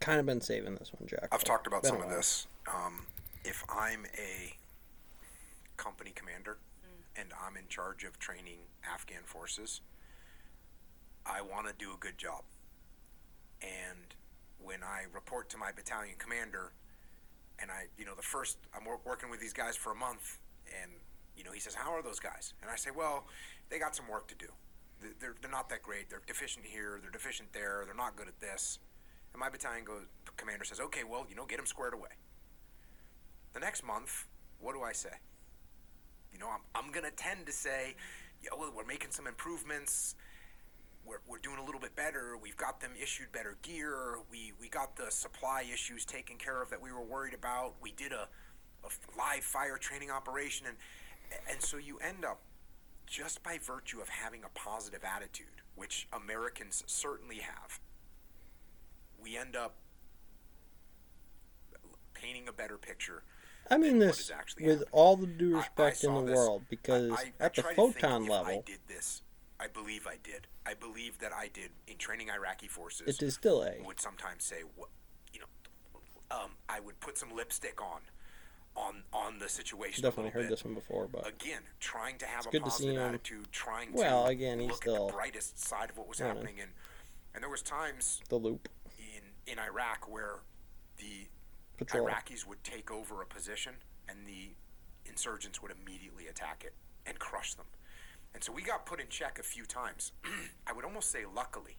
kind of been saving this one, Jack. I've talked about Been a some of while. this. If I'm a company commander and I'm in charge of training Afghan forces, I want to do a good job. And when I report to my battalion commander, and I'm working with these guys for a month, and he says, "How are those guys?" And I say, "Well, they got some work to do. They're not that great. They're deficient here. They're deficient there. They're not good at this." And my commander says, "Okay, well, get them squared away." The next month, what do I say? I'm gonna tend to say, "Yeah, well, we're making some improvements. We're doing a little bit better. We've got them issued better gear. We got the supply issues taken care of that we were worried about. We did a live fire training operation." And so you end up, just by virtue of having a positive attitude, which Americans certainly have, we end up painting a better picture I mean than what this is actually with happening. all the due I respect in saw the this. world, because I at the try to think photon if I level, did this. I believe I did. I believe that I did in training Iraqi forces. it is still A. Would sometimes say, I would put some lipstick on the situation. Definitely a heard bit. this one before, but Again, trying to have a good to see positive him. attitude, trying Well, to again, he's look at still the brightest side of what was happening, and there was times the loop in Iraq where the patrol. Iraqis would take over a position and the insurgents would immediately attack it and crush them. And so we got put in check a few times. I would almost say luckily,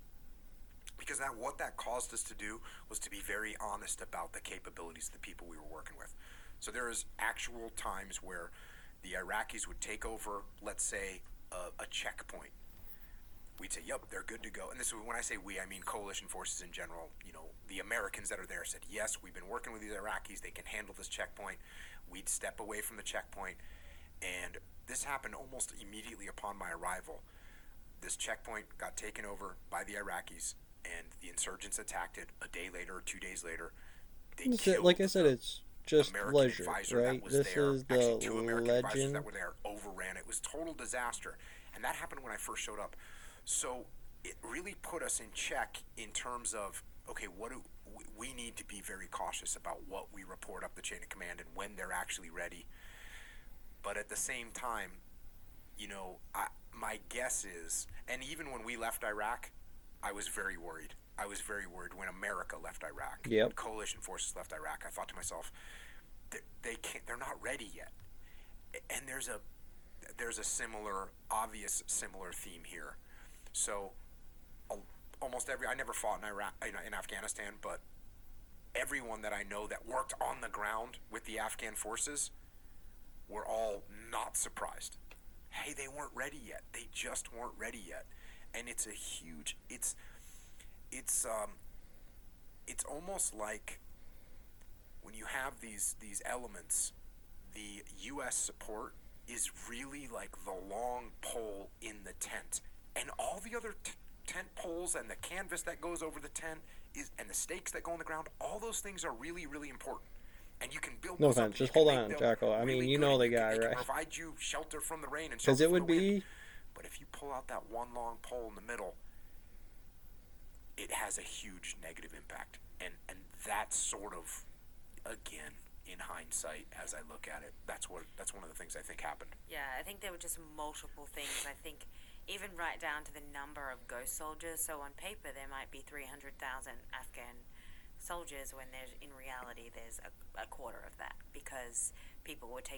because what that caused us to do was to be very honest about the capabilities of the people we were working with. So there is actual times where the Iraqis would take over, let's say, a checkpoint. We'd say, "Yep, they're good to go." And this, when I say we, I mean coalition forces in general. The Americans that are there said, "Yes, we've been working with these Iraqis. They can handle this checkpoint." We'd step away from the checkpoint, and this happened almost immediately upon my arrival. This checkpoint got taken over by the Iraqis, and the insurgents attacked it a day later or 2 days later. They killed, Like I said, it's just American leisure, advisor right? that was This there. is the Actually, two American advisors legend. that were there overran. It was total disaster, and that happened when I first showed up. So it really put us in check in terms of, okay, we need to be very cautious about what we report up the chain of command and when they're actually ready. But at the same time, my guess is, and even when we left Iraq, I was very worried. I was very worried when America left Iraq. Yep. When coalition forces left Iraq, I thought to myself, they're not ready yet. And there's a obvious similar theme here. So almost I never fought in Iraq, in Afghanistan, but everyone that I know that worked on the ground with the Afghan forces were all not surprised. Hey, they weren't ready yet. They just weren't ready yet. And it's a huge, it's almost like when you have these elements, the U.S. support is really like the long pole in the tent, and all the other tent poles and the canvas that goes over the tent and the stakes that go on the ground. All those things are really, really important, and you can build. No those up, offense, and just you can hold make on, them Jacko. I really mean, you good, know and the guy, they right? can provide you shelter from the rain and Because shelter it from would the wind. be. But if you pull out that one long pole in the middle, it has a huge negative impact, and that's sort of, again, in hindsight, as I look at it, that's one of the things I think happened. Yeah, I think there were just multiple things. I think even right down to the number of ghost soldiers. So on paper there might be 300,000 Afghan soldiers when in reality there's a quarter of that, because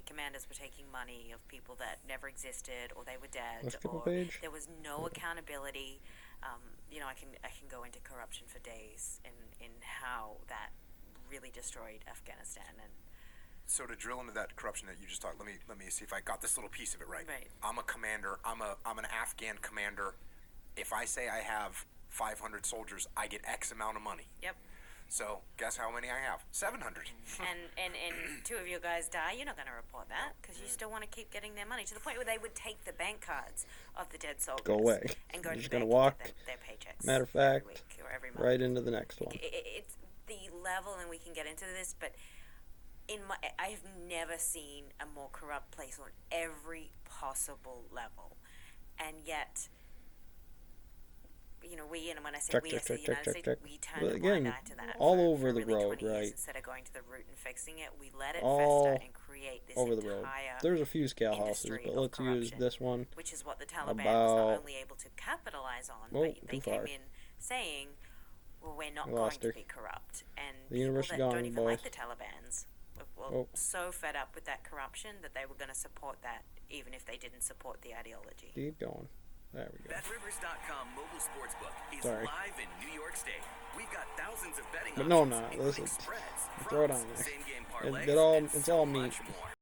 commanders were taking money of people that never existed, or they were dead, or there was no accountability. I can go into corruption for days in how that really destroyed Afghanistan. And so to drill into that corruption that you just talked, let me see if I got this little piece of it right. Right. I'm a commander. I'm an Afghan commander. If I say I have 500 soldiers, I get X amount of money. Yep. So guess how many I have? 700. and two of your guys die, you're not going to report that, because you still want to keep getting their money, to the point where they would take the bank cards of the dead soldiers. Go away. And go You're to just the going bank to walk, and get their paychecks. matter of every fact, week or every month. right into the next one. It's the level, and we can get into this, but I've never seen a more corrupt place on every possible level. And yet, we, and when I say Check, we, check, I say the check, United check, States, check. we turned But a again, blind eye to that all for over the really road, 20 years right? instead of going to the root and fixing it. We let it All fester and create this over the road. entire There's a few scale houses, industry but of let's use corruption, this one. which is what the Taliban was not About only able to capitalize on, oh, but they too far. came in saying, well, we're not I going lost to her. be corrupt. And The people universe that is gone, don't even boys. like the Talibans were so fed up with that corruption that they were going to support that even if they didn't support the ideology. Keep going. There we go. BetRivers.com mobile sportsbook is Sorry. live in New York State. We've got thousands of betting But no, options, I'm not. including Listen, spreads, throw it props, on there. same-game parlays, It all, and it's so all meat. much more.